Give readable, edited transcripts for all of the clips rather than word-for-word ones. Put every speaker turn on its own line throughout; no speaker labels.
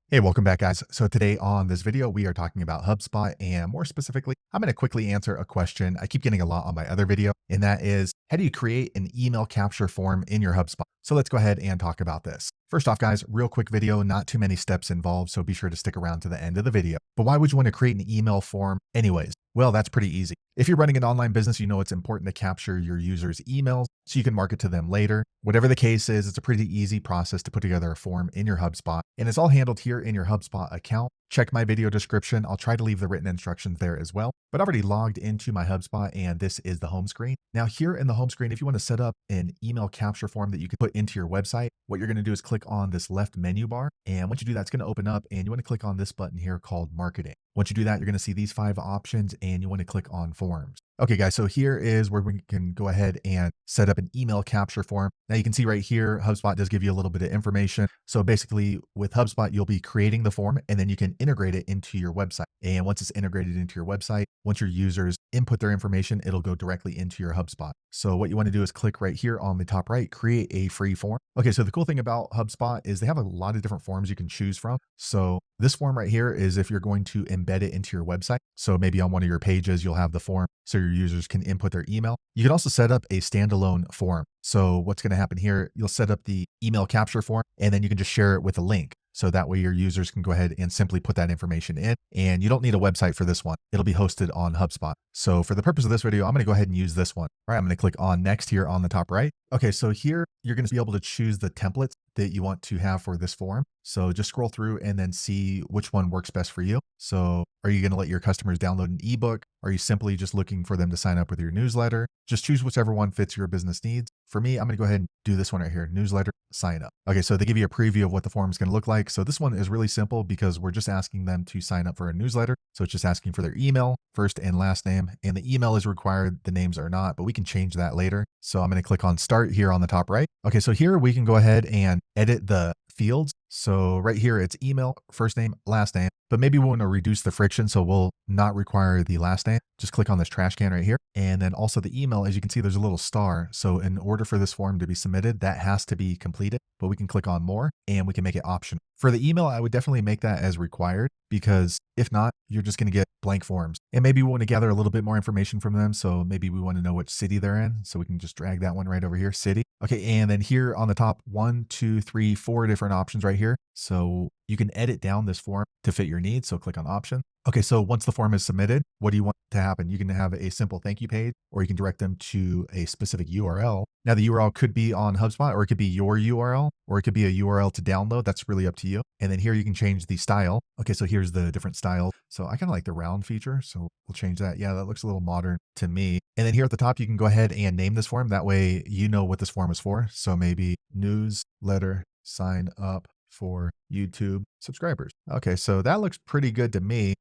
Hey, welcome back, guys. So today on this video, we are talking about HubSpot, and more specifically, I'm going to quickly answer a question I keep getting a lot on my other video, and that is, how do you create an email capture form in your HubSpot? So let's go ahead and talk about this. First off, guys, real quick video, not too many steps involved, so be sure to stick around to the end of the video. But why would you want to create an email form anyways? Well, that's pretty easy. If you're running an online business, you know it's important to capture your users' emails so you can market to them later. Whatever the case is, it's a pretty easy process to put together a form in your HubSpot, and it's all handled here in your HubSpot account. Check my video description. I'll try to leave the written instructions there as well, but I've already logged into my HubSpot and this is the home screen. Now here in the home screen, if you want to set up an email capture form that you can put into your website, what you're going to do is click on this left menu bar. And once you do that, it's going to open up and you want to click on this button here called marketing. Once you do that, you're going to see these 5 options and you want to click on forms. Okay, guys, so here is where we can go ahead and set up an email capture form. Now you can see right here, HubSpot does give you a little bit of information. So basically with HubSpot, you'll be creating the form and then you can integrate it into your website. And once it's integrated into your website, once your users input their information, it'll go directly into your HubSpot. So what you want to do is click right here on the top right, create a free form. Okay, so the cool thing about HubSpot is they have a lot of different forms you can choose from. So this form right here is if you're going to embed it into your website. So maybe on one of your pages, you'll have the form so your users can input their email. You can also set up a standalone form. So what's going to happen here, you'll set up the email capture form and then you can just share it with a link. So that way your users can go ahead and simply put that information in, and you don't need a website for this one. It'll be hosted on HubSpot. So for the purpose of this video, I'm going to go ahead and use this one. All right, I'm going to click on next here on the top right. Okay, so here you're going to be able to choose the templates that you want to have for this form. So just scroll through and then see which one works best for you. So are you going to let your customers download an ebook? Are you simply just looking for them to sign up with your newsletter? Just choose whichever one fits your business needs. For me, I'm going to go ahead and do this one right here, newsletter, sign up. Okay, so they give you a preview of what the form is going to look like. So this one is really simple because we're just asking them to sign up for a newsletter. So it's just asking for their email, first and last name, and the email is required. The names are not, but we can change that later. So I'm going to click on start here on the top right. Okay, so here we can go ahead and edit the fields. So right here, it's email, first name, last name, but maybe we want to reduce the friction. So we'll not require the last name. Just click on this trash can right here. And then also the email, as you can see, there's a little star. So in order for this form to be submitted, that has to be completed, but we can click on more and we can make it optional. For the email, I would definitely make that as required because if not, you're just going to get blank forms. And maybe we want to gather a little bit more information from them. So maybe we want to know which city they're in. So we can just drag that one right over here, city. Okay, and then here on the top, 1, 2, 3, 4 different options right here. So you can edit down this form to fit your needs. So click on option. Okay, so once the form is submitted, what do you want to happen? You can have a simple thank you page, or you can direct them to a specific URL. Now the URL could be on HubSpot, or it could be your URL, or it could be a URL to download. That's really up to you. And then here you can change the style. Okay, so here's the different style. So I kind of like the round feature, so we'll change that. Yeah, that looks a little modern to me. And then here at the top, you can go ahead and name this form. That way you know what this form is for. So maybe newsletter sign up for YouTube subscribers. Okay, so that looks pretty good to me.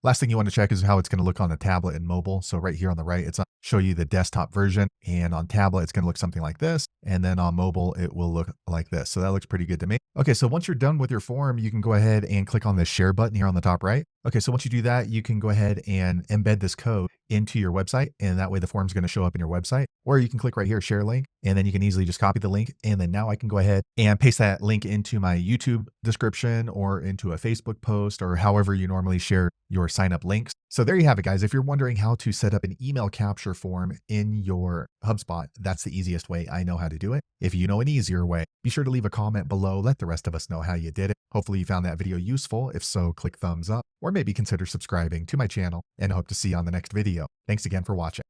Last thing you want to check is how it's going to look on a tablet and mobile. So right here on the right, it's show you the desktop version, and on tablet, it's going to look something like this. And then on mobile, it will look like this. So that looks pretty good to me. Okay, so once you're done with your form, you can go ahead and click on the share button here on the top right. Okay, so once you do that, you can go ahead and embed this code into your website, and that way the form is going to show up in your website. Or you can click right here, share link, and then you can easily just copy the link. And then now I can go ahead and paste that link into my YouTube description or into a Facebook post, or however you normally share your sign up links. So there you have it, guys. If you're wondering how to set up an email capture form in your HubSpot, that's the easiest way I know how to do it. If you know an easier way, be sure to leave a comment below. Let the rest of us know how you did it. Hopefully you found that video useful. If so, click thumbs up or maybe consider subscribing to my channel, and hope to see you on the next video. Thanks again for watching.